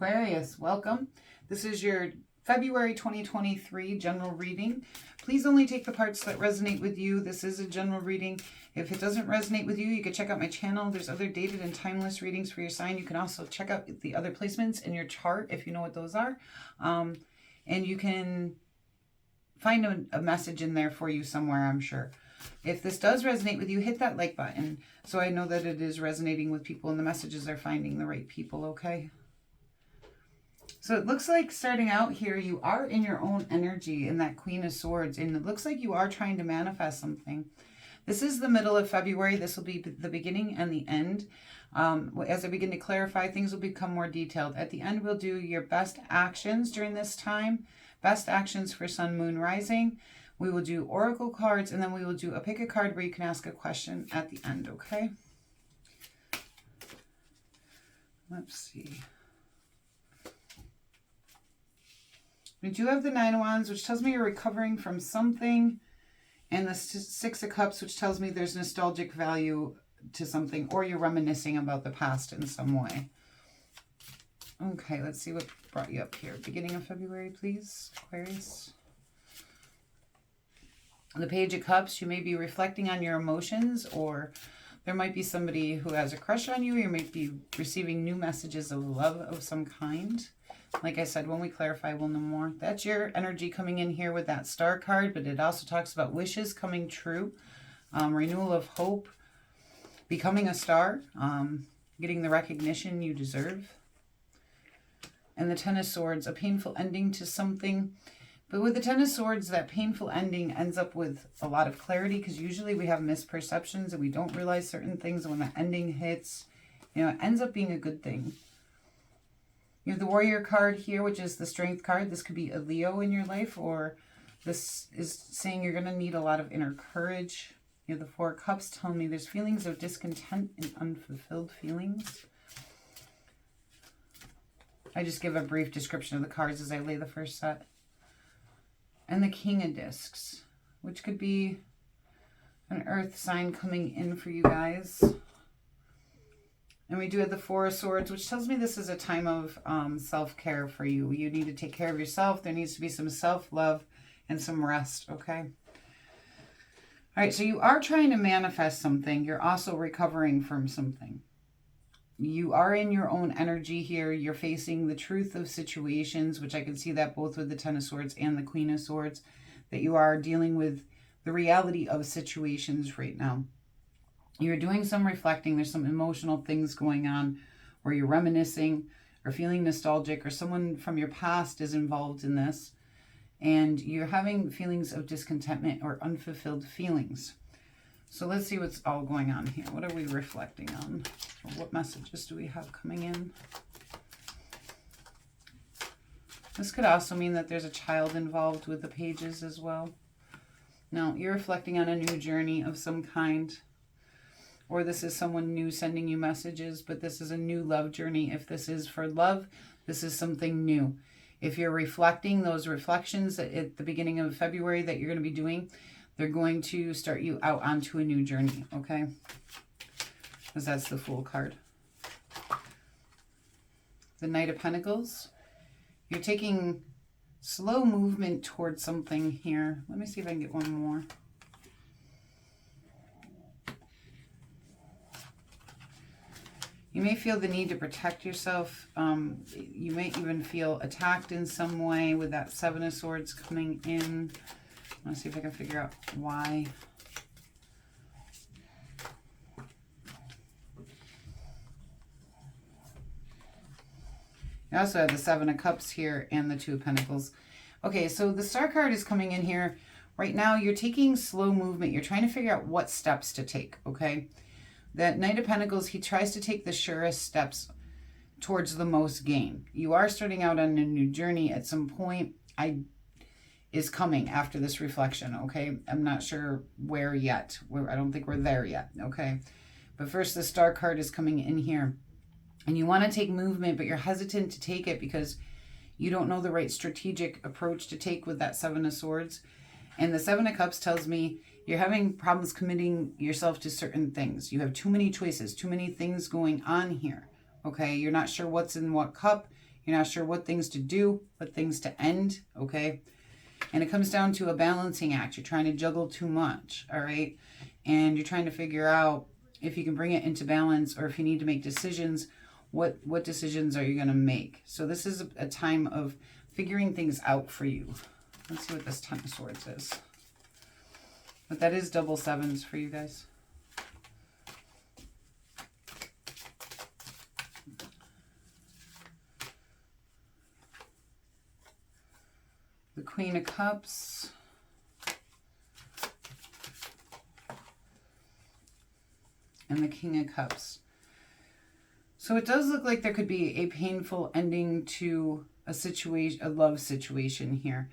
Aquarius, welcome. This is your February 2023 general reading. Please only take the parts that resonate with you. This is a general reading. If it doesn't resonate with you, you can check out my channel. There's other dated and timeless readings for your sign. You can also check out the other placements in your chart if you know what those are. And you can find a message in there for you somewhere, I'm sure. If this does resonate with you, hit that like button so I know that it is resonating with people and the messages are finding the right people, okay? So it looks like starting out here, you are in your own energy in that Queen of Swords, and it looks like you are trying to manifest something. This is the middle of February. This will be the beginning and the end. As I begin to clarify, things will become more detailed. At the end, we'll do your best actions during this time, best actions for Sun, Moon, Rising. We will do oracle cards, and then we will do a pick a card where you can ask a question at the end, okay? Let's see. We do have the Nine of Wands, which tells me you're recovering from something, and the Six of Cups, which tells me there's nostalgic value to something, or you're reminiscing about the past in some way. Okay, let's see what brought you up here. Beginning of February, please, Aquarius. The Page of Cups, you may be reflecting on your emotions, or there might be somebody who has a crush on you. You might be receiving new messages of love of some kind. Like I said, when we clarify, we'll know more. That's your energy coming in here with that Star card, but it also talks about wishes coming true, renewal of hope, becoming a star, getting the recognition you deserve. And the Ten of Swords, a painful ending to something. But with the Ten of Swords, that painful ending ends up with a lot of clarity, because usually we have misperceptions and we don't realize certain things. And when the ending hits, you know, it ends up being a good thing. You have the Warrior card here, which is the Strength card. This could be a Leo in your life, or this is saying you're going to need a lot of inner courage. You have the Four of Cups telling me there's feelings of discontent and unfulfilled feelings. I just give a brief description of the cards as I lay the first set. And the King of Discs, which could be an earth sign coming in for you guys. And we do have the Four of Swords, which tells me this is a time of self-care for you. You need to take care of yourself. There needs to be some self-love and some rest, okay? All right, so you are trying to manifest something. You're also recovering from something. You are in your own energy here. You're facing the truth of situations, which I can see that both with the Ten of Swords and the Queen of Swords, that you are dealing with the reality of situations right now. You're doing some reflecting. There's some emotional things going on where you're reminiscing or feeling nostalgic, or someone from your past is involved in this, and you're having feelings of discontentment or unfulfilled feelings. So let's see what's all going on here. What are we reflecting on? Or what messages do we have coming in? This could also mean that there's a child involved with the pages as well. Now, you're reflecting on a new journey of some kind. Or this is someone new sending you messages, but this is a new love journey. If this is for love, this is something new. If you're reflecting, those reflections at the beginning of February that you're going to be doing, they're going to start you out onto a new journey, okay? Because that's the Fool card. The Knight of Pentacles. You're taking slow movement towards something here. Let me see if I can get one more. You may feel the need to protect yourself. You may even feel attacked in some way with that Seven of Swords coming in. I want to see if I can figure out why. You also have the Seven of Cups here and the Two of Pentacles. Okay, so the Star card is coming in here. Right now, you're taking slow movement. You're trying to figure out what steps to take, okay? That Knight of Pentacles, he tries to take the surest steps towards the most gain. You are starting out on a new journey at some point. Is coming after this reflection, okay? I'm not sure where yet. I don't think we're there yet, okay? But first, the Star card is coming in here. And you want to take movement, but you're hesitant to take it because you don't know the right strategic approach to take with that Seven of Swords. And the Seven of Cups tells me you're having problems committing yourself to certain things. You have too many choices, too many things going on here, okay? You're not sure what's in what cup. You're not sure what things to do, what things to end, okay? And it comes down to a balancing act. You're trying to juggle too much, all right? And you're trying to figure out if you can bring it into balance, or if you need to make decisions, what decisions are you going to make? So this is a time of figuring things out for you. Let's see what this Ten of Swords is. But that is double sevens for you guys. The Queen of Cups. And the King of Cups. So it does look like there could be a painful ending to a situation, a love situation here.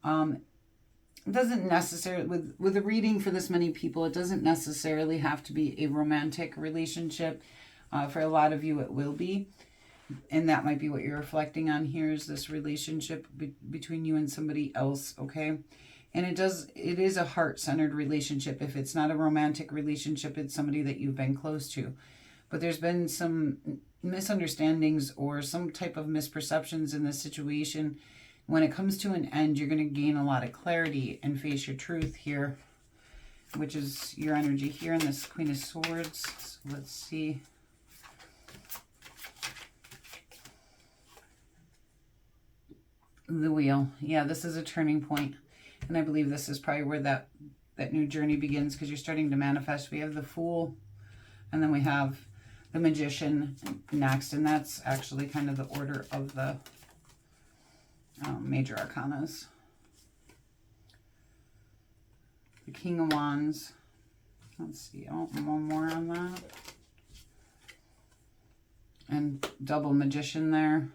It doesn't necessarily, with a reading for this many people, it doesn't necessarily have to be a romantic relationship. For a lot of you, it will be. And that might be what you're reflecting on here, is this relationship between you and somebody else, okay? And it is a heart-centered relationship. If it's not a romantic relationship, it's somebody that you've been close to. But there's been some misunderstandings or some type of misperceptions in this situation. When it comes to an end, you're going to gain a lot of clarity and face your truth here, which is your energy here in this Queen of Swords. So let's see. The Wheel. Yeah, this is a turning point. And I believe this is probably where that new journey begins, because you're starting to manifest. We have the Fool, and then we have the Magician next. And that's actually kind of the order of the major arcanas. The King of Wands. Let's see. Oh, one more on that. And double Magician there.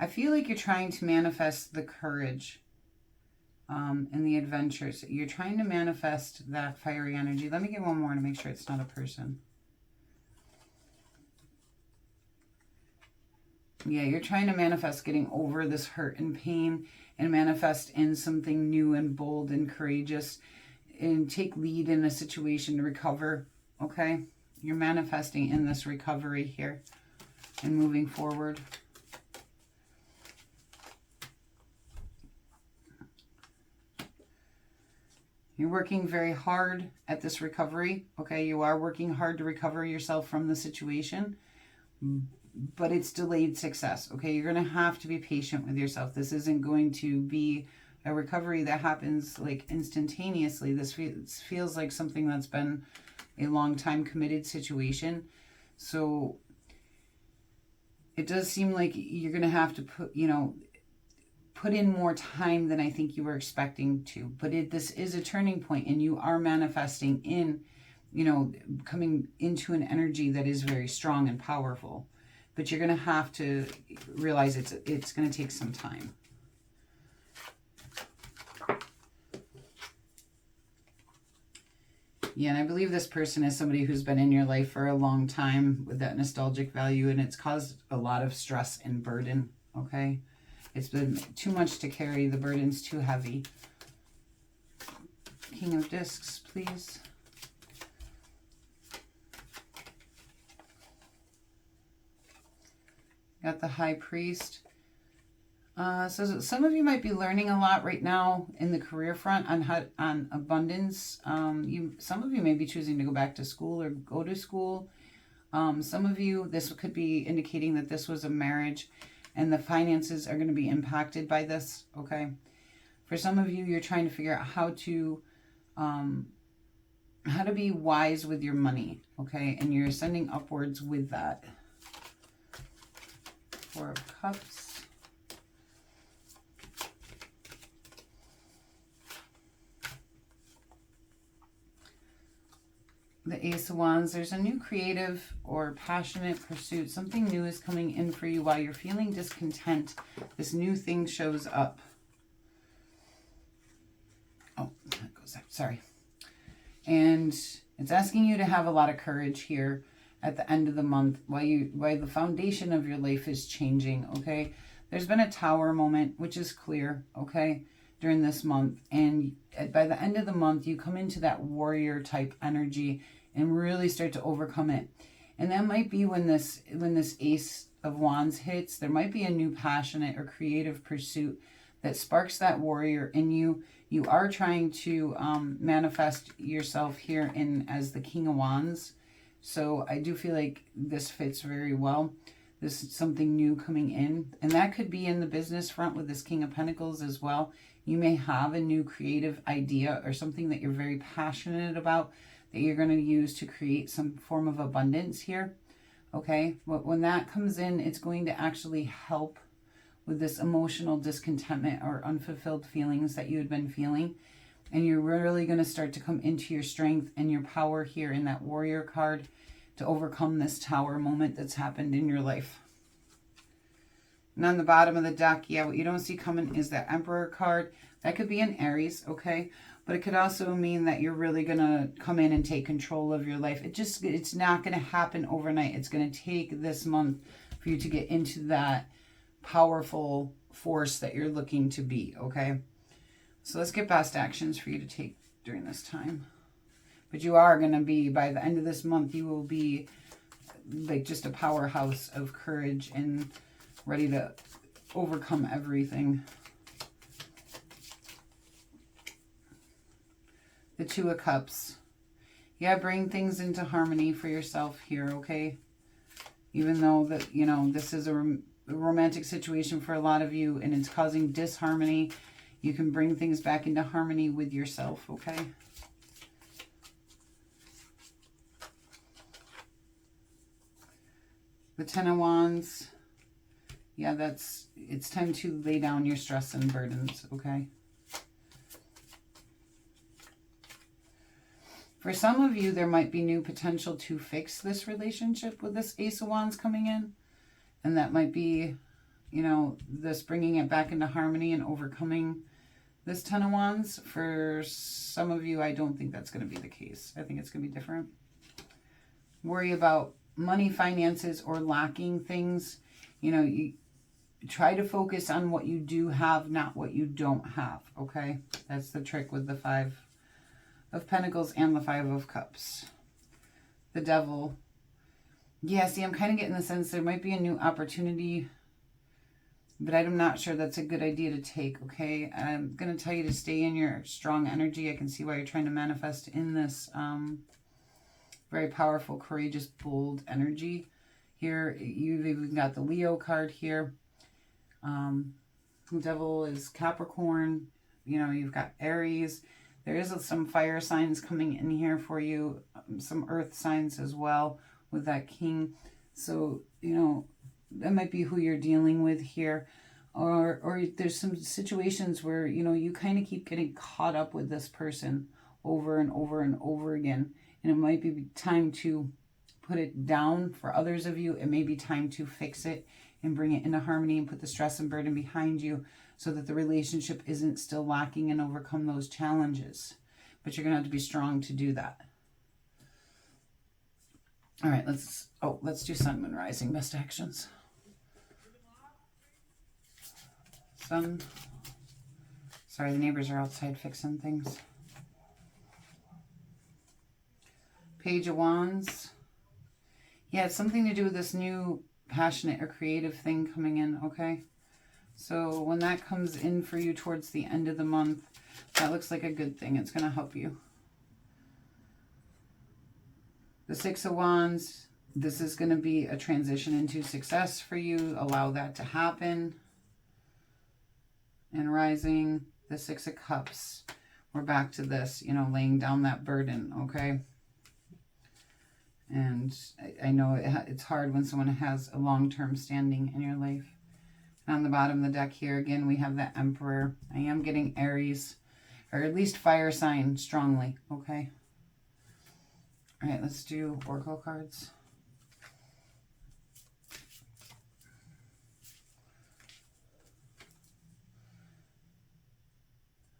I feel like you're trying to manifest the courage and the adventures. You're trying to manifest that fiery energy. Let me get one more to make sure it's not a person. Yeah, you're trying to manifest getting over this hurt and pain, and manifest in something new and bold and courageous, and take lead in a situation to recover, okay? You're manifesting in this recovery here and moving forward. You're working very hard at this recovery, okay? You are working hard to recover yourself from the situation, but it's delayed success, okay? You're going to have to be patient with yourself. This isn't going to be a recovery that happens like instantaneously. This feels like something that's been a long time committed situation. So it does seem like you're going to have to put in more time than I think you were expecting to. But this is a turning point, and you are manifesting in, coming into an energy that is very strong and powerful. But you're going to have to realize it's going to take some time. Yeah, and I believe this person is somebody who's been in your life for a long time with that nostalgic value, and it's caused a lot of stress and burden, okay? It's been too much to carry. The burden's too heavy. King of Discs, please. Got the High Priest. So some of you might be learning a lot right now in the career front on abundance. Some of you may be choosing to go back to school or go to school. Some of you, this could be indicating that this was a marriage, and the finances are going to be impacted by this, okay? For some of you, you're trying to figure out how to be wise with your money, okay? And you're ascending upwards with that. Four of Cups. The Ace of Wands. There's a new creative or passionate pursuit. Something new is coming in for you while you're feeling discontent. This new thing shows up. Oh, that goes up. Sorry. And it's asking you to have a lot of courage here at the end of the month while the foundation of your life is changing, okay? There's been a Tower moment, which is clear, okay, during this month. And by the end of the month, you come into that warrior type energy, and really start to overcome it. And that might be when this Ace of Wands hits, there might be a new passionate or creative pursuit that sparks that warrior in you. You are trying to manifest yourself here in as the King of Wands. So I do feel like this fits very well. This is something new coming in. And that could be in the business front with this King of Pentacles as well. You may have a new creative idea or something that you're very passionate about that you're going to use to create some form of abundance here. Okay, but when that comes in, it's going to actually help with this emotional discontentment or unfulfilled feelings that you had been feeling. And you're really going to start to come into your strength and your power here in that warrior card to overcome this tower moment that's happened in your life. And on the bottom of the deck, yeah, what you don't see coming is that Emperor card. That could be an Aries, okay? But it could also mean that you're really going to come in and take control of your life. It's not going to happen overnight. It's going to take this month for you to get into that powerful force that you're looking to be, okay? So let's get best actions for you to take during this time. But you are going to be, by the end of this month, you will be like just a powerhouse of courage and ready to overcome everything. The Two of Cups. Yeah, bring things into harmony for yourself here, okay? Even though that, you know, this is a romantic situation for a lot of you and it's causing disharmony, you can bring things back into harmony with yourself, okay? The Ten of Wands. Yeah, it's time to lay down your stress and burdens, okay? For some of you, there might be new potential to fix this relationship with this Ace of Wands coming in. And that might be, you know, this bringing it back into harmony and overcoming this Ten of Wands. For some of you, I don't think that's going to be the case. I think it's going to be different. Worry about money, finances, or lacking things. You know, you try to focus on what you do have, not what you don't have, okay? That's the trick with the Five of Pentacles and the Five of Cups. The Devil. Yeah, see, I'm kind of getting the sense there might be a new opportunity, but I'm not sure that's a good idea to take, okay? I'm going to tell you to stay in your strong energy. I can see why you're trying to manifest in this very powerful, courageous, bold energy. Here, you've even got the Leo card here. The Devil is Capricorn. You know, you've got Aries. There is some fire signs coming in here for you, some earth signs as well with that King. So, you know, that might be who you're dealing with here. Or there's some situations where, you know, you kind of keep getting caught up with this person over and over and over again. And it might be time to put it down. For others of you, it may be time to fix it and bring it into harmony and put the stress and burden behind you so that the relationship isn't still lacking and overcome those challenges. But you're going to have to be strong to do that. All right, let's do Sun, Moon, Rising, best actions. Sun. Sorry, the neighbors are outside fixing things. Page of Wands. Yeah, it's something to do with this new passionate or creative thing coming in, okay? So when that comes in for you towards the end of the month, that looks like a good thing. It's going to help you. The Six of Wands, this is going to be a transition into success for you. Allow that to happen. And Rising, the Six of Cups. We're back to this, you know, laying down that burden, okay? And I know it's hard when someone has a long-term standing in your life. And on the bottom of the deck here, again, we have the Emperor. I am getting Aries, or at least fire sign strongly, okay? All right, let's do Oracle cards.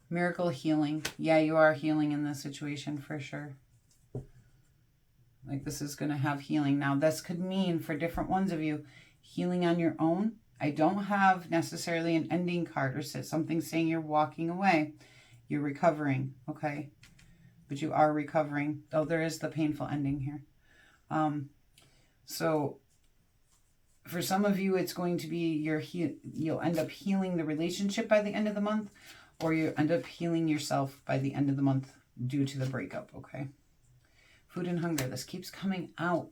Miracle healing. Yeah, you are healing in this situation for sure. Like this is going to have healing. Now, this could mean for different ones of you, healing on your own. I don't have necessarily an ending card or something saying you're walking away. You're recovering, okay? but you are recovering. Oh, there is the painful ending here. So for some of you, it's going to be you'll end up healing the relationship by the end of the month, or you end up healing yourself by the end of the month due to the breakup, okay? Food and hunger. This keeps coming out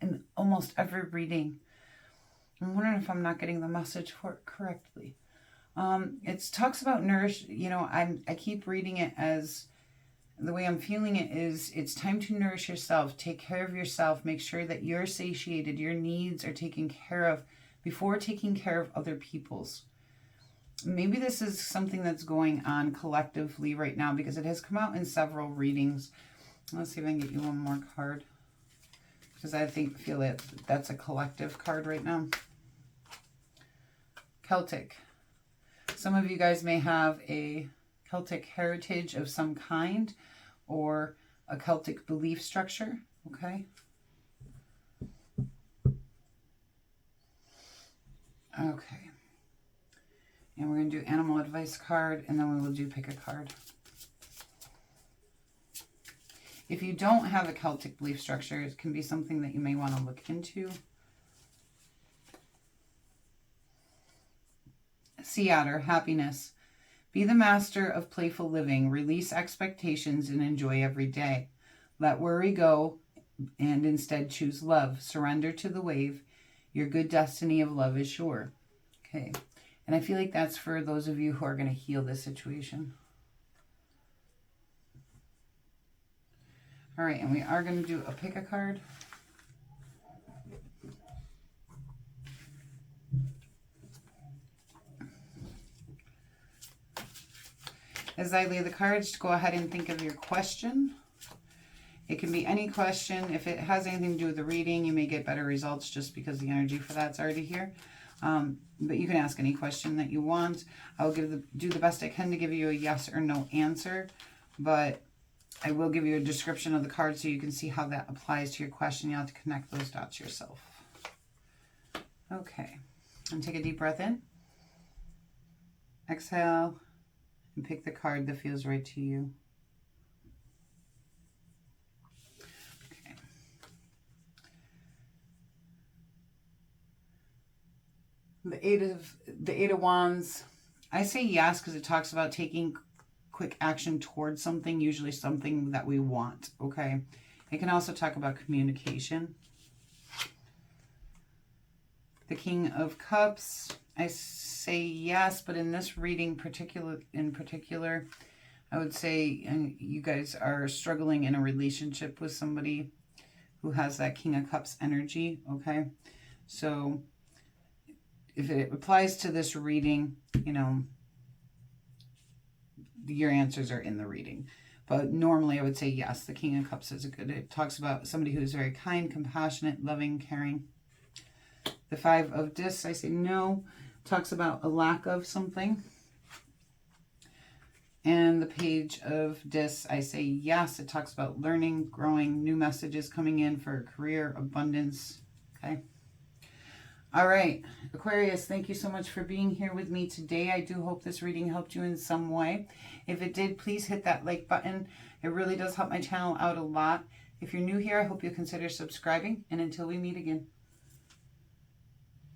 in almost every reading. I'm wondering if I'm not getting the message for it correctly. It talks about nourish, you know, I keep reading it as, the way I'm feeling it is, it's time to nourish yourself, take care of yourself, make sure that you're satiated, your needs are taken care of before taking care of other people's. Maybe this is something that's going on collectively right now, because it has come out in several readings. Let's see if I can get you one more card, because I feel that that's a collective card right now. Celtic. Some of you guys may have a Celtic heritage of some kind, or a Celtic belief structure, okay? Okay. And we're going to do animal advice card, and then we will do pick a card. If you don't have a Celtic belief structure, it can be something that you may want to look into. Sea Otter, happiness. Be the master of playful living. Release expectations and enjoy every day. Let worry go and instead choose love. Surrender to the wave. Your good destiny of love is sure. Okay. And I feel like that's for those of you who are going to heal this situation. All right, and we are going to do a pick a card. As I lay the cards, go ahead and think of your question. It can be any question. If it has anything to do with the reading, you may get better results just because the energy for that's already here. But you can ask any question that you want. I will do the best I can to give you a yes or no answer, but I will give you a description of the card so you can see how that applies to your question. You have to connect those dots yourself. Okay, and take a deep breath in. Exhale. And pick the card that feels right to you. Okay. The Eight of Wands. I say yes because it talks about taking quick action towards something, usually something that we want, okay? It can also talk about communication. The King of Cups. I say yes, but in this reading in particular, I would say you guys are struggling in a relationship with somebody who has that King of Cups energy, okay? So if it applies to this reading, you know, your answers are in the reading. But normally I would say yes, the King of Cups is good. It talks about somebody who's very kind, compassionate, loving, caring. The Five of Discs, I say no. Talks about a lack of something. And the Page of Discs, I say yes. It talks about learning, growing, new messages coming in for career, abundance. Okay. All right. Aquarius, thank you so much for being here with me today. I do hope this reading helped you in some way. If it did, please hit that like button. It really does help my channel out a lot. If you're new here, I hope you'll consider subscribing. And until we meet again.